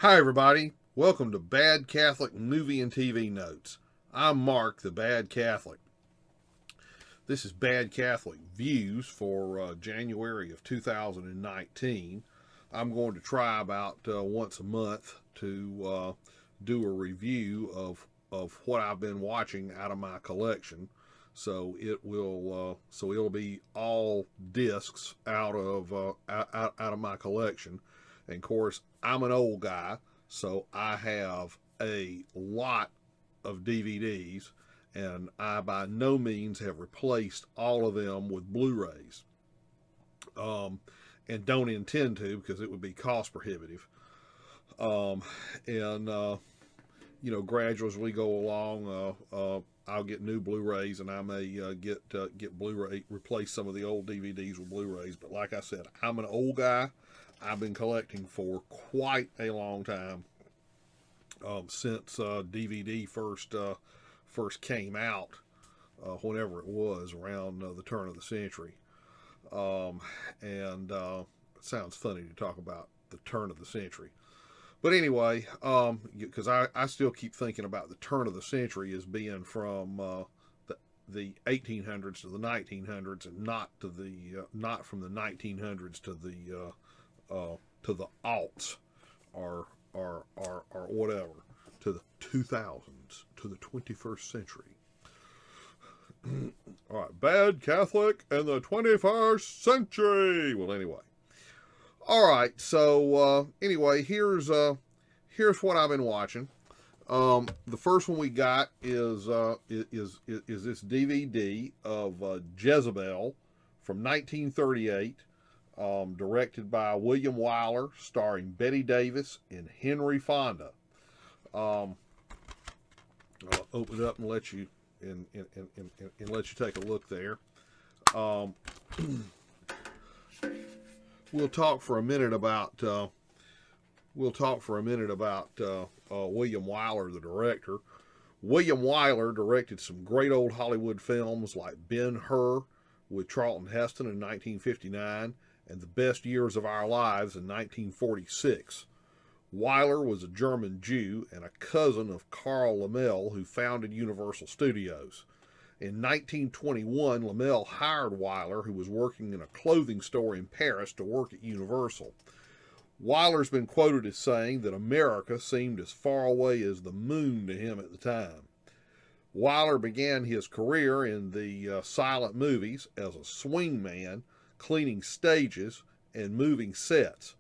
Hi, everybody. Welcome to Bad Catholic Movie and TV Notes. I'm Mark, the Bad Catholic. This is Bad Catholic Views for January of 2019. I'm going to try about once a month to do a review of what I've been watching out of my collection. It'll be all discs out of my collection. And of course, I'm an old guy, so I have a lot of DVDs, and I by no means have replaced all of them with Blu-rays, and don't intend to because it would be cost prohibitive. Um, and Gradually as we go along, I'll get new Blu-rays, and I may get Blu-ray, replace some of the old DVDs with Blu-rays. But like I said, I'm an old guy. I've been collecting for quite a long time, since DVD first came out, whenever it was around the turn of the century. And It sounds funny to talk about the turn of the century. But anyway, because I still keep thinking about the turn of the century as being from the 1800s to the 1900s, and not from the 1900s to the aughts, or whatever, to the 2000s, to the 21st century. All right, Bad Catholic and the 21st century. Well, anyway. All right, so anyway, here's what I've been watching. The first one we got is this DVD of Jezebel from 1938, directed by William Wyler, starring Bette Davis and Henry Fonda. I'll open it up and let you let you take a look there. We'll talk for a minute about William Wyler, the director. William Wyler directed some great old Hollywood films like Ben-Hur with Charlton Heston in 1959 and The Best Years of Our Lives in 1946. Wyler was a German Jew and a cousin of Carl Laemmle, who founded Universal Studios. In 1921, Laemmle hired Wyler, who was working in a clothing store in Paris, to work at Universal. Wyler's been quoted as saying that America seemed as far away as the moon to him at the time. Wyler began his career in the silent movies as a swingman, cleaning stages and moving sets.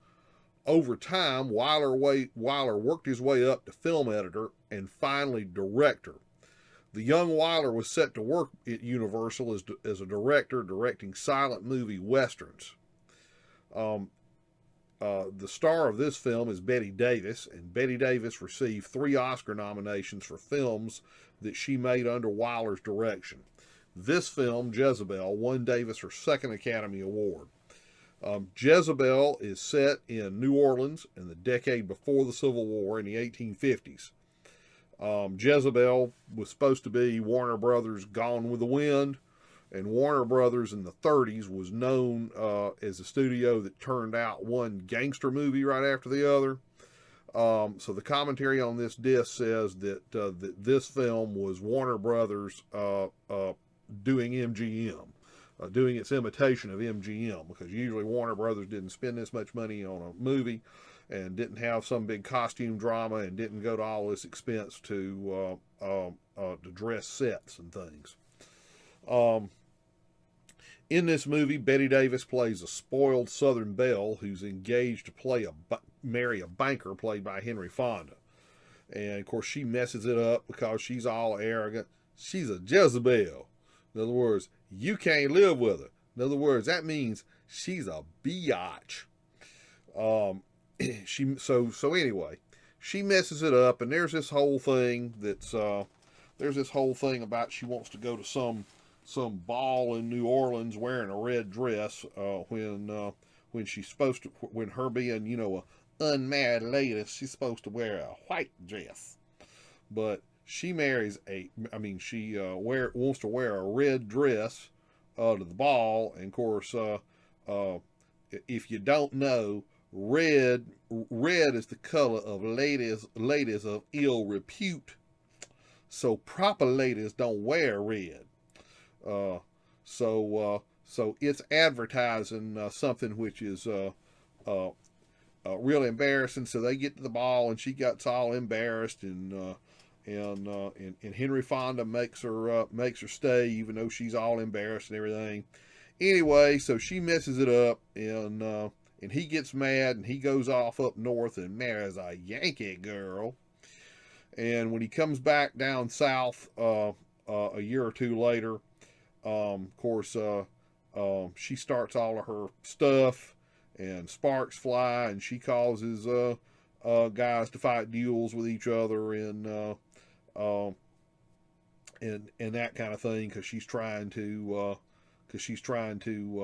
Over time, Wyler worked his way up to film editor and finally director. The young Wyler was set to work at Universal as a director, directing silent movie westerns. The star of this film is Bette Davis, and Bette Davis received 3 Oscar nominations for films that she made under Wyler's direction. This film, Jezebel, won Davis her 2nd Academy Award. Jezebel is set in New Orleans in the decade before the Civil War in the 1850s. Jezebel was supposed to be Warner Brothers' Gone with the Wind, and Warner Brothers in the 30s was known as a studio that turned out one gangster movie right after the other. So the commentary on this disc says that this film was Warner Brothers doing MGM, doing its imitation of MGM, because usually Warner Brothers didn't spend this much money on a movie and didn't have some big costume drama and didn't go to all this expense to dress sets and things. In this movie, Bette Davis plays a spoiled Southern belle who's engaged to marry a banker played by Henry Fonda. And of course, she messes it up because she's all arrogant. She's a Jezebel. In other words, you can't live with her. In other words, that means she's a biatch. Anyway, she messes it up, and there's this whole thing about she wants to go to some ball in New Orleans wearing a red dress, when she's supposed to, when her being a unmarried lady, she's supposed to wear a white dress. But she wants to wear a red dress to the ball, and of course, if you don't know, red is the color of ladies of ill repute. So proper ladies don't wear red. Uh, so it's advertising something which is really embarrassing. So they get to the ball, and she gets all embarrassed, and Henry Fonda makes her stay, even though she's all embarrassed and everything. Anyway, so she messes it up, and he gets mad, and he goes off up north and marries a Yankee girl. And when he comes back down south a year or two later, of course, she starts all of her stuff, and sparks fly, and she causes guys to fight duels with each other, and that kind of thing, because she's trying to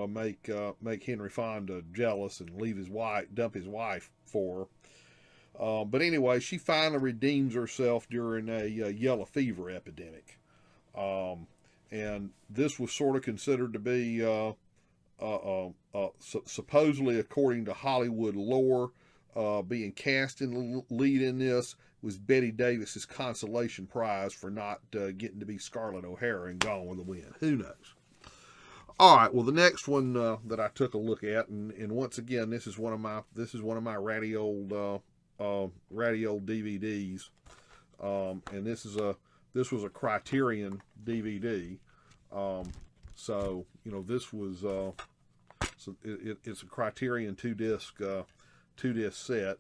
make Henry Fonda jealous and dump his wife for her. But anyway, she finally redeems herself during a yellow fever epidemic. And this was sort of considered to be, supposedly according to Hollywood lore, being cast in the lead in this was Bette Davis's consolation prize for not getting to be Scarlett O'Hara in Gone with the Wind. Who knows? All right. Well, the next one that I took a look at, and once again, this is one of my ratty old DVDs, and this was a Criterion DVD. So this was it's a Criterion two disc set,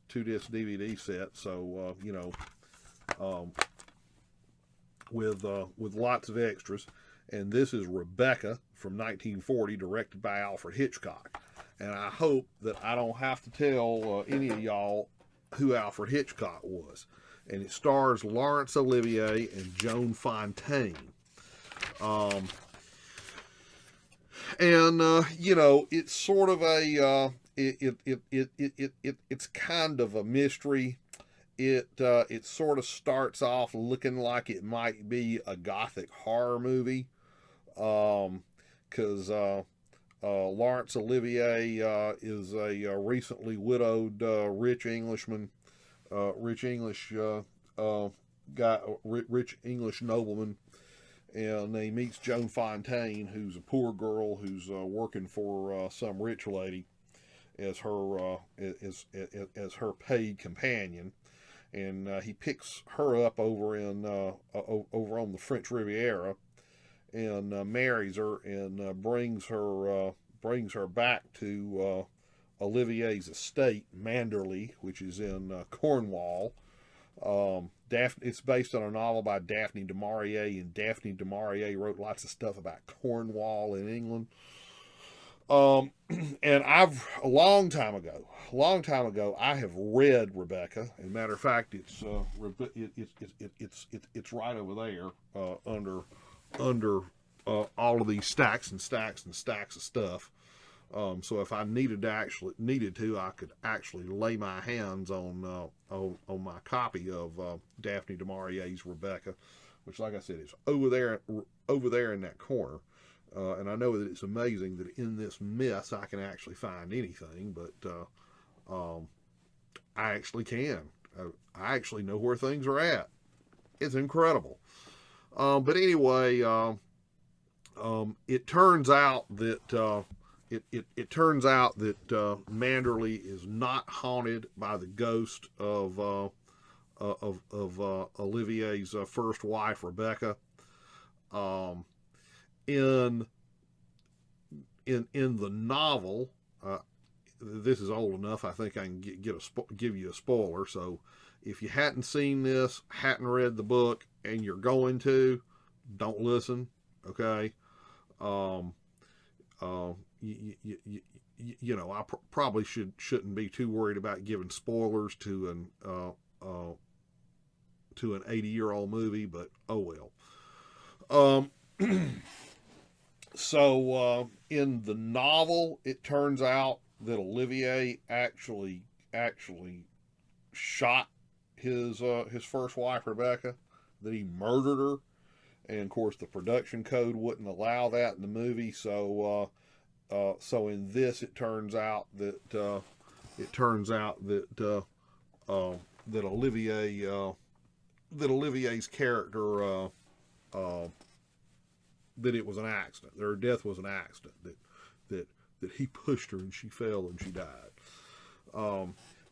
2-disc DVD set. So with lots of extras. And this is Rebecca from 1940, directed by Alfred Hitchcock. And I hope that I don't have to tell any of y'all who Alfred Hitchcock was. And it stars Laurence Olivier and Joan Fontaine. It's sort of a it's kind of a mystery. It sort of starts off looking like it might be a gothic horror movie, because Laurence Olivier is a recently widowed rich English nobleman, and he meets Joan Fontaine, who's a poor girl who's working for some rich lady as her paid companion. And he picks her up over on the French Riviera, and marries her, and brings her back to Olivier's estate, Manderley, which is in Cornwall. It's based on a novel by Daphne du Maurier, and Daphne du Maurier wrote lots of stuff about Cornwall in England. And a long time ago, I have read Rebecca. As a matter of fact, it's right over there, under all of these stacks and stacks and stacks of stuff. So if I needed to, I could actually lay my hands on my copy of Daphne du Maurier's Rebecca, which, like I said, is over there in that corner. And I know that it's amazing that in this mess I can actually find anything, but I actually can. I actually know where things are at. It's incredible. But anyway, it turns out that Manderley is not haunted by the ghost of Olivier's first wife, Rebecca. In the novel, this is old enough, I think I can give you a spoiler. So if you hadn't seen this, hadn't read the book, and you're going to, don't listen. Okay. I probably shouldn't be too worried about giving spoilers to an 80-year-old movie, but oh well. So in the novel, it turns out that Olivier actually shot his first wife, Rebecca, that he murdered her. And of course, the production code wouldn't allow that in the movie. So so in this, it turns out that that Olivier's character that it was an accident. That her death was an accident. That he pushed her and she fell and she died.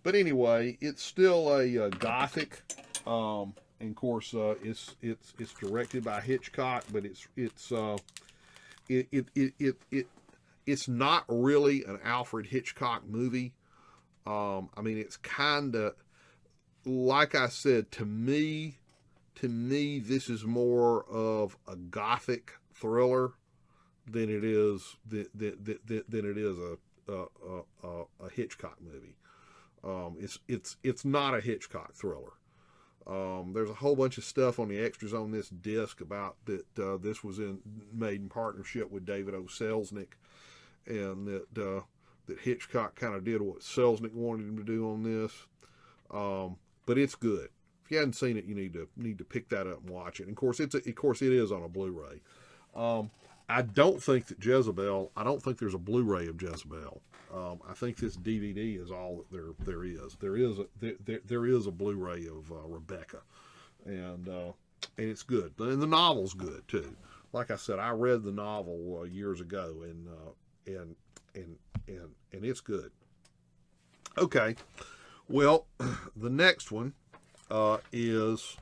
But anyway, it's still a gothic. And of course, it's directed by Hitchcock, but it's not really an Alfred Hitchcock movie. I mean, it's kind of, like I said, to me, this is more of a gothic thriller than it is a Hitchcock movie. It's not a Hitchcock thriller. There's a whole bunch of stuff on the extras on this disc about that this was made in partnership with David O. Selznick, and that Hitchcock kind of did what Selznick wanted him to do on this. But it's good. If you hadn't seen it, you need to pick that up and watch it. And of course, it is on a Blu-ray. I don't think that Jezebel. I don't think there's a Blu-ray of Jezebel. I think this DVD is all that there is. There is a Blu-ray of Rebecca, and it's good. And the novel's good too. Like I said, I read the novel years ago, and it's good. Okay, well, the next one is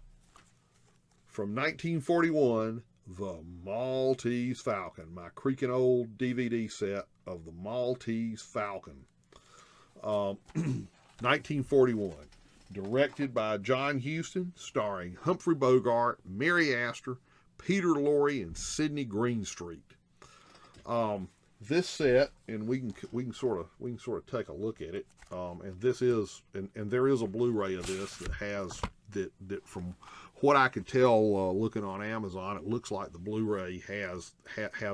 from 1941. The Maltese Falcon, my creaking old DVD set of The Maltese Falcon. 1941. Directed by John Huston, starring Humphrey Bogart, Mary Astor, Peter Lorre, and Sidney Greenstreet. This set, and we can sort of take a look at it. And this is, and there is a Blu-ray of this that has that from what I could tell looking on Amazon, it looks like the Blu-ray has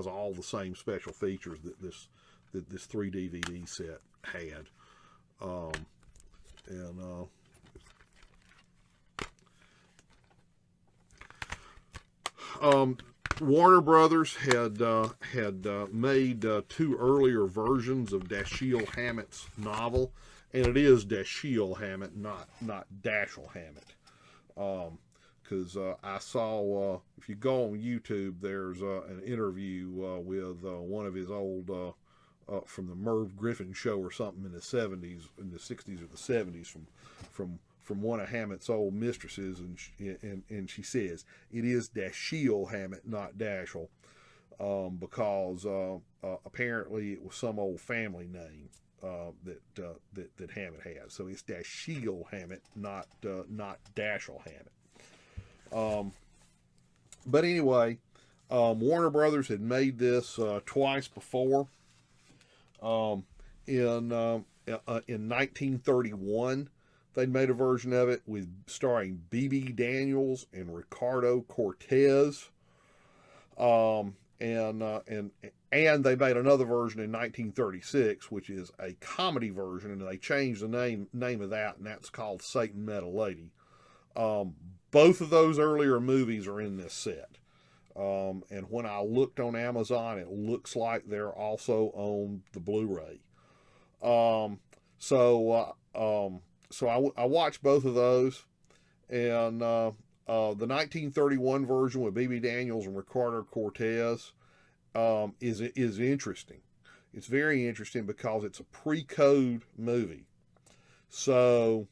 all the same special features that this 3 DVD set had. Warner Brothers had made 2 earlier versions of Dashiell Hammett's novel, and it is Dashiell Hammett, not Dashiell Hammett. Because I saw, if you go on YouTube, there's an interview with one of his old, from the Merv Griffin show or something in the 70s, in the 60s or the 70s, from one of Hammett's old mistresses, and she says it is Dashiell Hammett, not Dashiell, because apparently it was some old family name that Hammett has. So it's Dashiell Hammett, not Dashiell Hammett. But anyway, Warner Brothers had made this twice before. In 1931, they'd made a version of it starring Bebe Daniels and Ricardo Cortez. And they made another version in 1936, which is a comedy version, and they changed the name of that, and that's called Satan Met a Lady. Both of those earlier movies are in this set. And when I looked on Amazon, it looks like they're also on the Blu-ray. So I watched both of those, and the 1931 version with Bebe Daniels and Ricardo Cortez is interesting. It's very interesting because it's a pre-code movie. So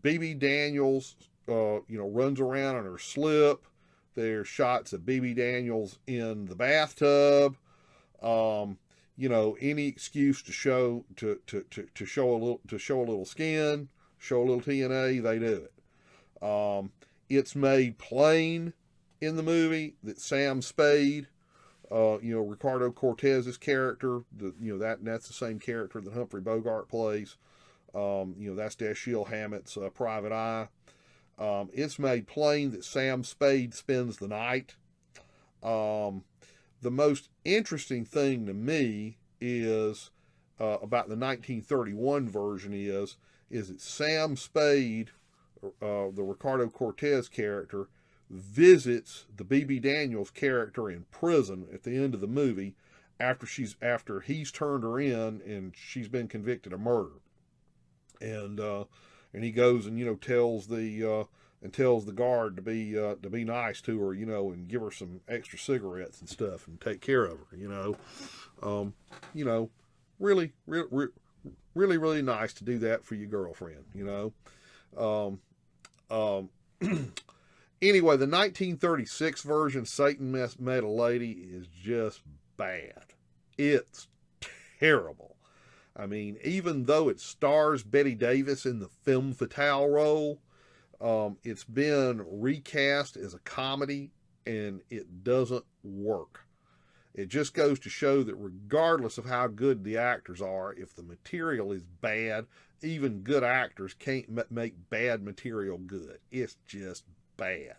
Bebe Daniels, runs around in her slip. There's shots of Bebe Daniels in the bathtub. Any excuse to show a little skin, show a little TNA, they do it. It's made plain in the movie that Sam Spade, Ricardo Cortez's character, that's the same character that Humphrey Bogart plays. That's Dashiell Hammett's private eye. It's made plain that Sam Spade spends the night. The most interesting thing to me is about the 1931 version is that Sam Spade, the Ricardo Cortez character, visits the Bebe Daniels character in prison at the end of the movie after he's turned her in and she's been convicted of murder, and he goes and tells the guard to be nice to her, and give her some extra cigarettes and stuff and take care of her, um, you know, really, really, really, really nice to do that for your girlfriend, Um, um, anyway, the 1936 version, Satan Met a Lady, is just bad. It's terrible. I mean, even though it stars Bette Davis in the femme fatale role, it's been recast as a comedy, and it doesn't work. It just goes to show that regardless of how good the actors are, if the material is bad, even good actors can't make bad material good. It's just bad.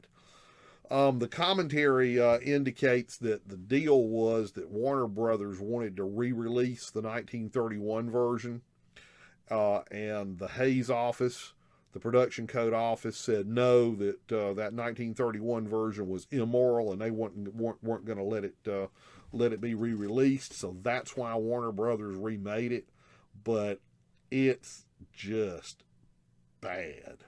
The commentary indicates that the deal was that Warner Brothers wanted to re-release the 1931 version, and the Hays office, the production code office, said no, that that 1931 version was immoral, and they weren't going to let it be re-released. So that's why Warner Brothers remade it, but it's just bad.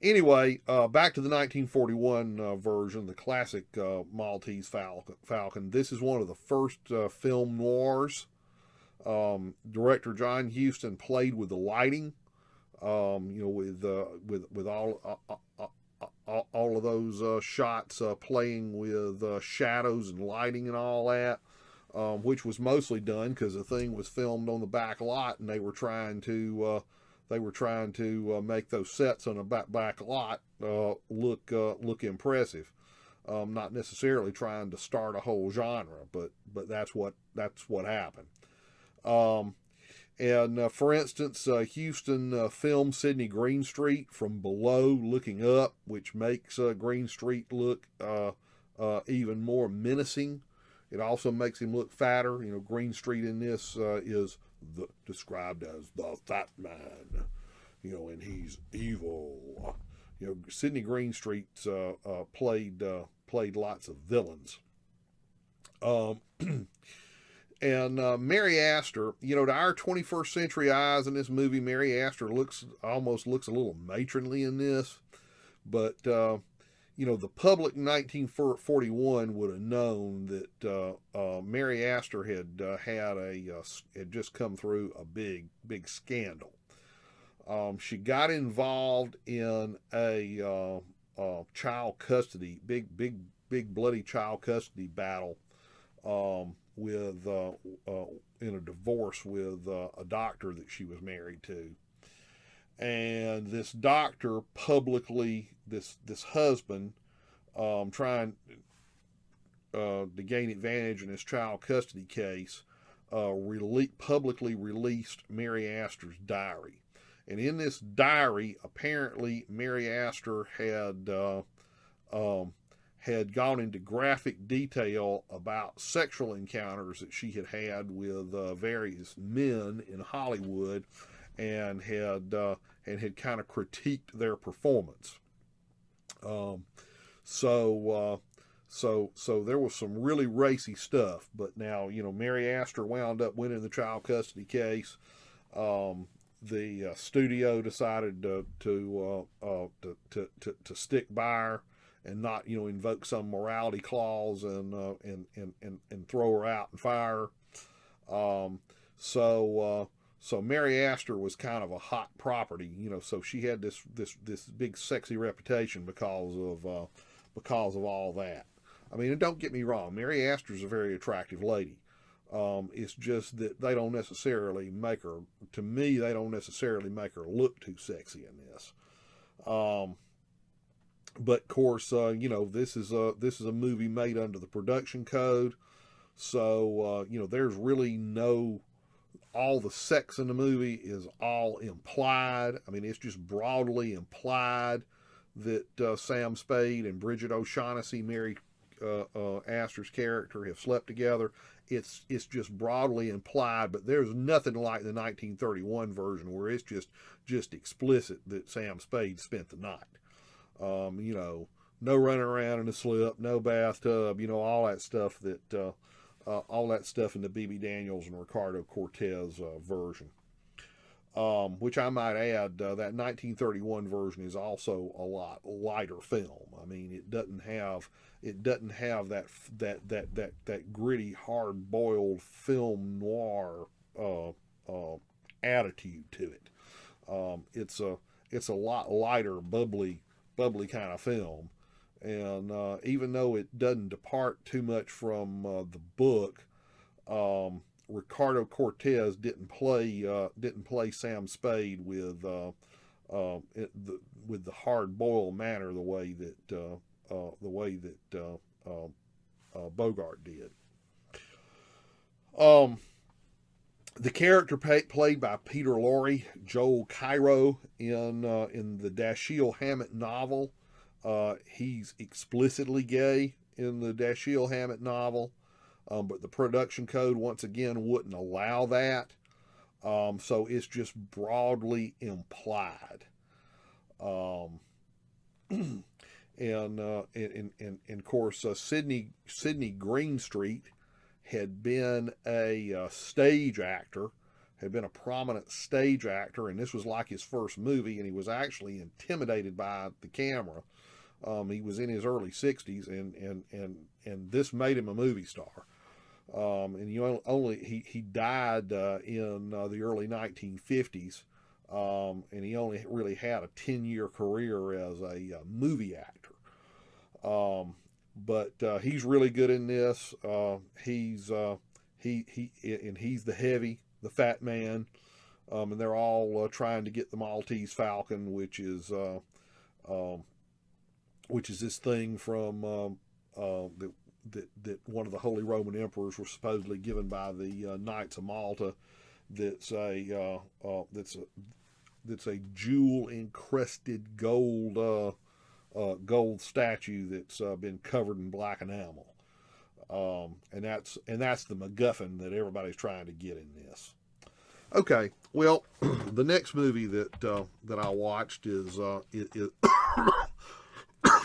Anyway, back to the 1941 version, the classic Maltese Falcon. This is one of the first film noirs. Director John Huston played with the lighting, with all of those shots, playing with shadows and lighting and all that, which was mostly done because the thing was filmed on the back lot, and they were trying to make those sets on the back lot look impressive. Not necessarily trying to start a whole genre, but that's what happened. For instance, Huston filmed Sidney Greenstreet from below looking up, which makes Greenstreet look even more menacing. It also makes him look fatter. Greenstreet in this is described as the Fat Man, and he's evil. Sidney Greenstreet's played lots of villains. And Mary Astor, to our 21st century eyes in this movie, Mary Astor almost looks a little matronly in this. But, the public in 1941 would have known that Mary Astor had just come through a big scandal. She got involved in a child custody, big bloody child custody battle, in a divorce with a doctor that she was married to. And this doctor publicly, this husband, trying to gain advantage in his child custody case, publicly released Mary Astor's diary. And in this diary, apparently Mary Astor had gone into graphic detail about sexual encounters that she had with various men in Hollywood, and had kind of critiqued their performance. So there was some really racy stuff. But now, Mary Astor wound up winning the child custody case. The studio decided to stick by her and not, invoke some morality clause and throw her out and fire her. So Mary Astor was kind of a hot property, so she had this big sexy reputation because of all that. I mean, and don't get me wrong, Mary Astor's a very attractive lady. It's just that they don't necessarily make her look too sexy in this. But of course, this is a movie made under the production code, so there's really all the sex in the movie is all implied. I mean, it's just broadly implied that Sam Spade and Bridget O'Shaughnessy, Mary Astor's character, have slept together. It's just broadly implied, but there's nothing like the 1931 version where it's just explicit that Sam Spade spent the night. no running around in a slip, no bathtub, all that stuff all that stuff in the B.B. Daniels and Ricardo Cortez version. Which I might add, that 1931 version is also a lot lighter film. I mean, it doesn't have that gritty, hard boiled film noir attitude to it. It's a lot lighter, bubbly kind of film. And even though it doesn't depart too much from the book, Ricardo Cortez didn't play Sam Spade with the hard boiled manner the way that Bogart did. The character played by Peter Lorre, Joel Cairo, in the Dashiell Hammett novel. He's explicitly gay in the Dashiell Hammett novel, but the production code once again wouldn't allow that. So it's just broadly implied. And of course, Sidney Greenstreet had been a stage actor, had been a prominent stage actor, and this was like his first movie, and he was actually intimidated by the camera. He was in his early 60s, and this made him a movie star. And he died in the early 1950s, and he only really had a 10-year career as a movie actor. But he's really good in this. He's the fat man, and they're all trying to get the Maltese Falcon, which is this thing from that one of the Holy Roman Emperors was supposedly given by the Knights of Malta. That's a jewel encrusted gold statue that's been covered in black enamel, and that's the MacGuffin that everybody's trying to get in this. Okay, well, the next movie that I watched is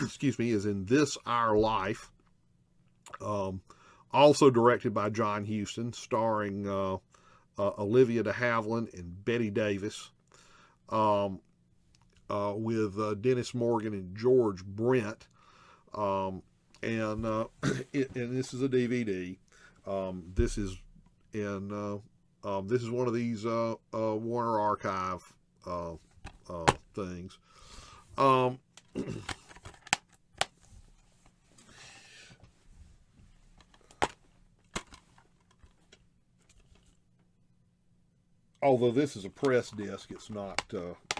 excuse me, is In This Our Life, also directed by John Huston, starring Olivia de Havilland and Bette Davis, with Dennis Morgan and George Brent, and this is a DVD. This is one of these Warner Archive things. Although this is a press disc, it's not.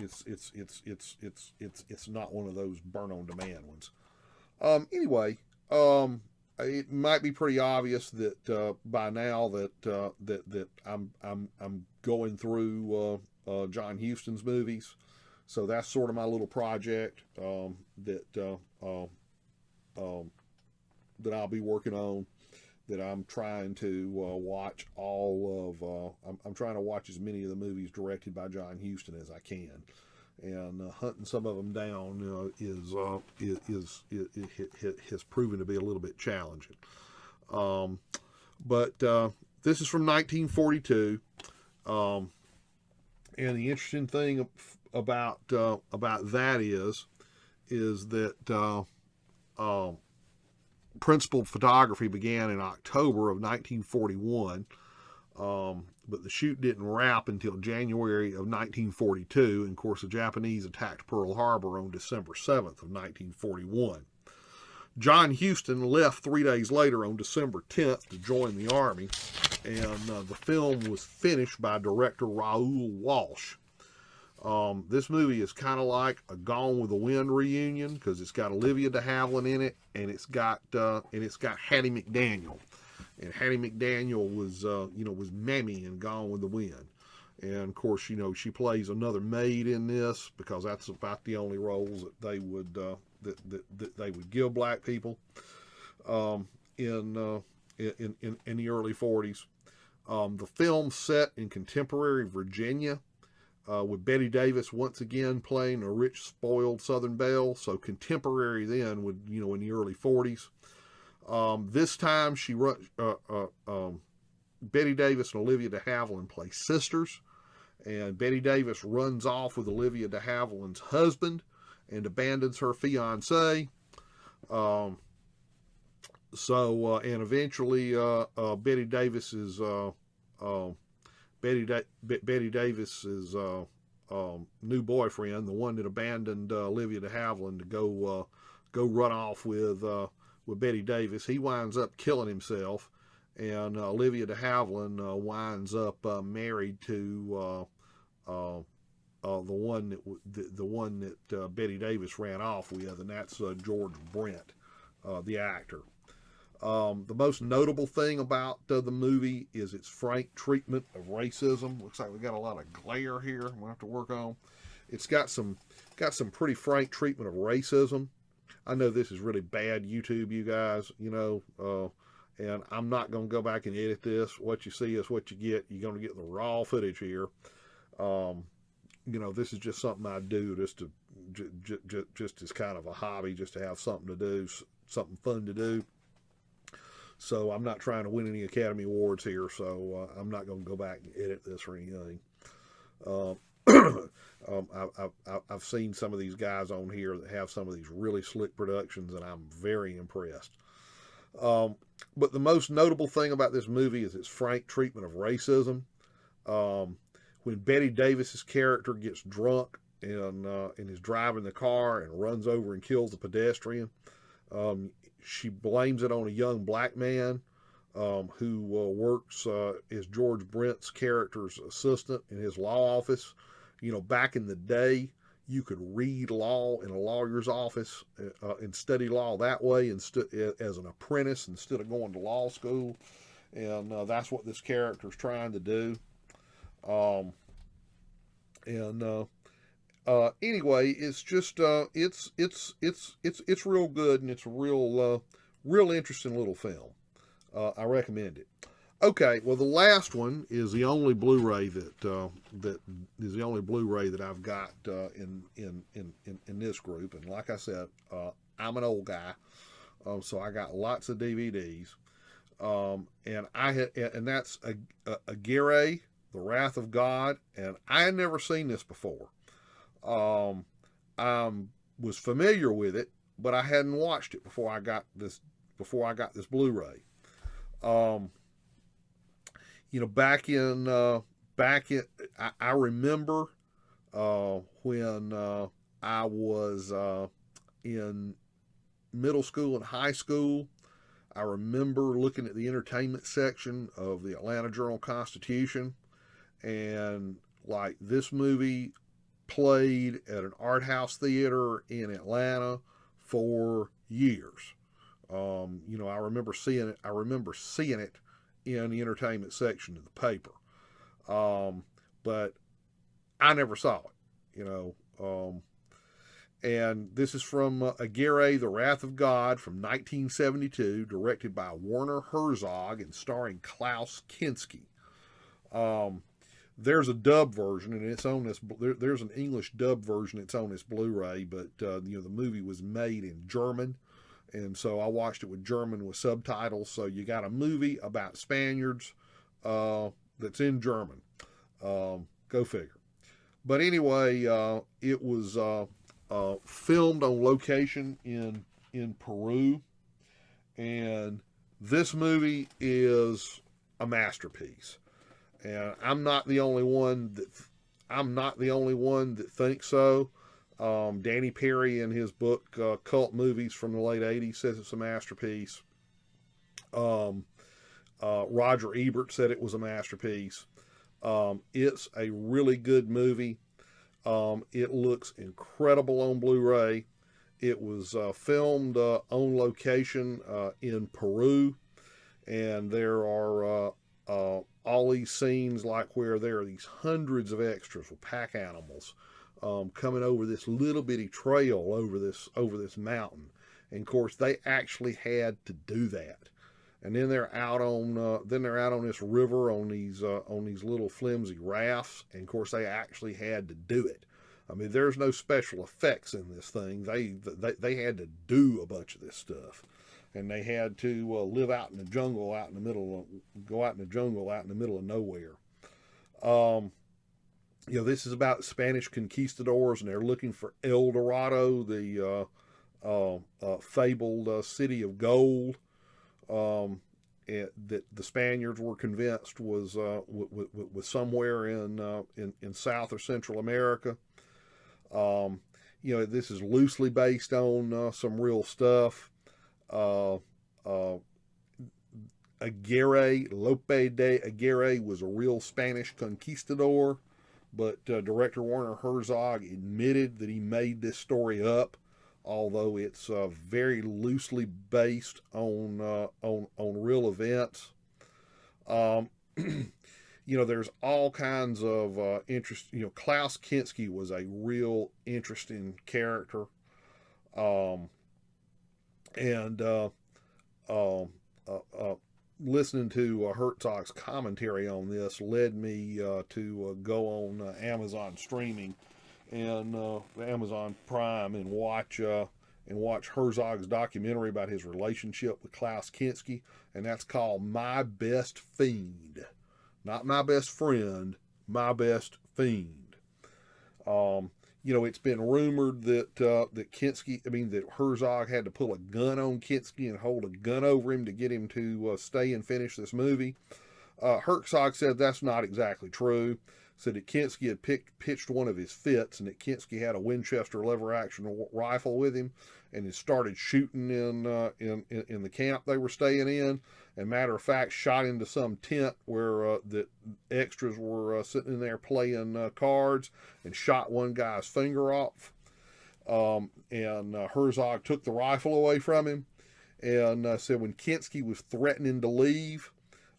It's not one of those burn on demand ones. Anyway, it might be pretty obvious that by now that I'm going through John Huston's movies, so that's sort of my little project that I'll be working on. That I'm trying to watch I'm trying to watch as many of the movies directed by John Huston as I can, and hunting some of them down has proven to be a little bit challenging. But this is from 1942, and the interesting thing about that is that principal photography began in October of 1941, but the shoot didn't wrap until January of 1942, and of course the Japanese attacked Pearl Harbor on December 7th of 1941. John Huston left 3 days later on December 10th to join the Army, and the film was finished by director Raoul Walsh. This movie is kind of like a Gone with the Wind reunion because it's got Olivia de Havilland in it, and it's got Hattie McDaniel, and Hattie McDaniel was Mammy in Gone with the Wind, and of course she plays another maid in this because that's about the only roles that they would that they would give black people in the early 40s. The film set in contemporary Virginia. with Betty Davis once again playing a rich, spoiled Southern belle. So contemporary then, with in the early 40s. This time Betty Davis and Olivia de Havilland play sisters, and Betty Davis runs off with Olivia de Havilland's husband and abandons her fiance. And eventually Betty Davis's new boyfriend, the one that abandoned Olivia de Havilland to go run off with Betty Davis, he winds up killing himself, and Olivia de Havilland winds up married to the one that Betty Davis ran off with, and that's George Brent, the actor. The most notable thing about the movie is its frank treatment of racism. Looks like we got a lot of glare here. We'll have to work on. It's got some pretty frank treatment of racism. I know this is really bad YouTube, you guys, and I'm not going to go back and edit this. What you see is what you get. You're going to get the raw footage here. This is just something I do just as kind of a hobby, just to have something to do, something fun to do. So I'm not trying to win any Academy Awards here, so I'm not going to go back and edit this or anything. I've seen some of these guys on here that have some of these really slick productions, and I'm very impressed. But the most notable thing about this movie is its frank treatment of racism. When Betty Davis's character gets drunk and is driving the car and runs over and kills a pedestrian, she blames it on a young black man who works as George Brent's character's assistant in his law office. Back in the day, you could read law in a lawyer's office and study law that way as an apprentice instead of going to law school. And that's what this character is trying to do. Anyway, it's just it's real good, and it's a real interesting little film. I recommend it. Okay, well, the last one is the only Blu-ray that I've got in this group. And like I said, I'm an old guy, so I got lots of DVDs. And that's Aguirre, The Wrath of God, and I had never seen this before. I was familiar with it, but I hadn't watched it before I got this Blu-ray. I remember when I was in middle school and high school. I remember looking at the entertainment section of the Atlanta Journal-Constitution, and like this movie played at an art house theater in Atlanta for years. I remember seeing it. In the entertainment section of the paper, but I never saw it. And this is from Aguirre, The Wrath of God, from 1972, directed by Werner Herzog and starring Klaus Kinski. There's a dub version, and it's on this. There's an English dub version. It's on this Blu-ray, but the movie was made in German, and so I watched it with German with subtitles. So you got a movie about Spaniards that's in German. Go figure. But anyway, it was filmed on location in Peru, and this movie is a masterpiece. And I'm not the only one that thinks so. Danny Perry, in his book Cult Movies from the late 80s, says it's a masterpiece. Roger Ebert said it was a masterpiece. It's a really good movie. It looks incredible on Blu-ray. It was filmed on location in Peru, and there are all these scenes like where there are these hundreds of extras with pack animals coming over this little bitty trail over this mountain. And of course, they actually had to do that. and then they're out on this river on these little flimsy rafts, and of course they actually had to do it. I mean, there's no special effects in this thing. They had to do a bunch of this stuff, and they had to live out in the jungle, go out in the jungle, out in the middle of nowhere. Um, this is about Spanish conquistadors, and they're looking for El Dorado, the fabled city of gold, that the Spaniards were convinced was somewhere in South or Central America. This is loosely based on some real stuff. Aguirre, Lope de Aguirre, was a real Spanish conquistador, but director Werner Herzog admitted that he made this story up, although it's very loosely based on real events. There's all kinds of interest. Klaus Kinski was a real interesting character, and listening to Herzog's commentary on this led me to go on Amazon streaming and Amazon Prime and watch Herzog's documentary about his relationship with Klaus Kinski, and that's called My Best Fiend. Not My Best Friend, My Best Fiend. It's been rumored that that Herzog had to pull a gun on Kinski and hold a gun over him to get him to stay and finish this movie. Herzog said that's not exactly true. Said that Kinski had pitched one of his fits, and that Kinski had a Winchester lever-action rifle with him, and he started shooting in the camp they were staying in. And matter of fact, shot into some tent where the extras were sitting in there playing cards, and shot one guy's finger off. And Herzog took the rifle away from him, and said when Kinski was threatening to leave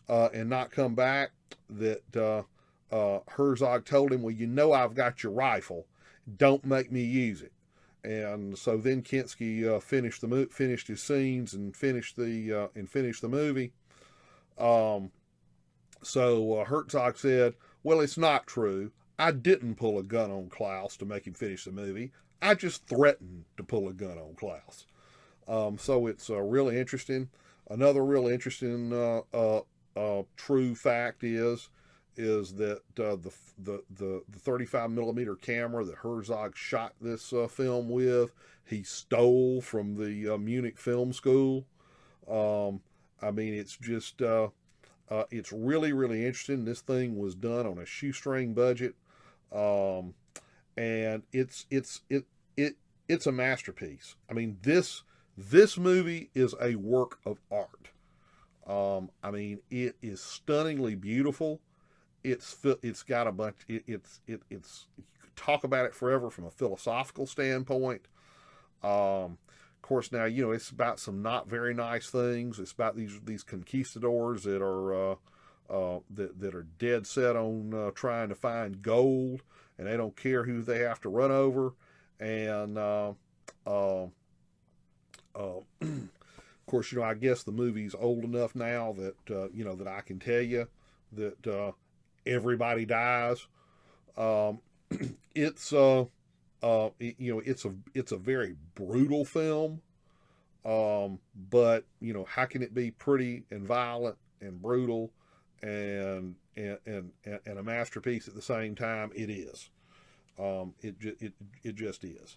and not come back, that Herzog told him, "Well, I've got your rifle. Don't make me use it." And so then Kinski finished his scenes and finished the movie. So Herzog said, "Well, it's not true. I didn't pull a gun on Klaus to make him finish the movie. I just threatened to pull a gun on Klaus." So it's really interesting. Another real interesting true fact is that the 35 millimeter camera that Herzog shot this film with, he stole from the Munich Film School. It's just it's really, really interesting. This thing was done on a shoestring budget, and it's a masterpiece. I mean, this movie is a work of art. It is stunningly beautiful. It's got a bunch. It's you could talk about it forever from a philosophical standpoint. Of course, now it's about some not very nice things. It's about these conquistadors that are that are dead set on trying to find gold, and they don't care who they have to run over. And of course, I guess the movie's old enough now that that I can tell you that everybody dies. It's a very brutal film, but how can it be pretty and violent and brutal and a masterpiece at the same time? It is. It just is.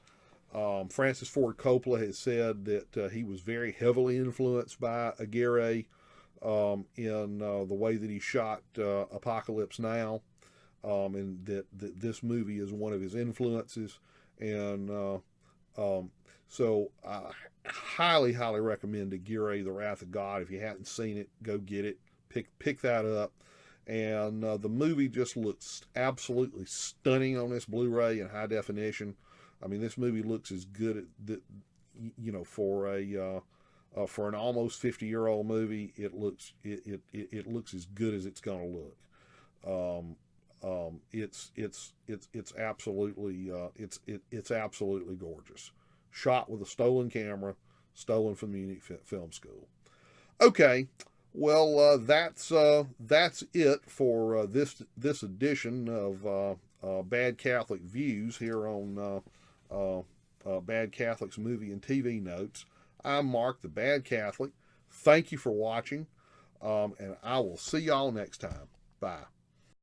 Francis Ford Coppola has said that he was very heavily influenced by Aguirre in the way that he shot Apocalypse Now, and that this movie is one of his influences. And so I highly, highly recommend Aguirre, The Wrath of God. If you hadn't seen it, go get it. Pick that up. And the movie just looks absolutely stunning on this Blu-ray in high definition. I mean, this movie looks as good for an almost 50-year-old movie. It looks as good as it's going to look. It's absolutely gorgeous. Shot with a stolen camera, stolen from the Munich Film School. Okay, well, that's it for this edition of Bad Catholic Views here on Bad Catholics Movie and TV Notes. I'm Mark, the Bad Catholic. Thank you for watching, and I will see y'all next time. Bye.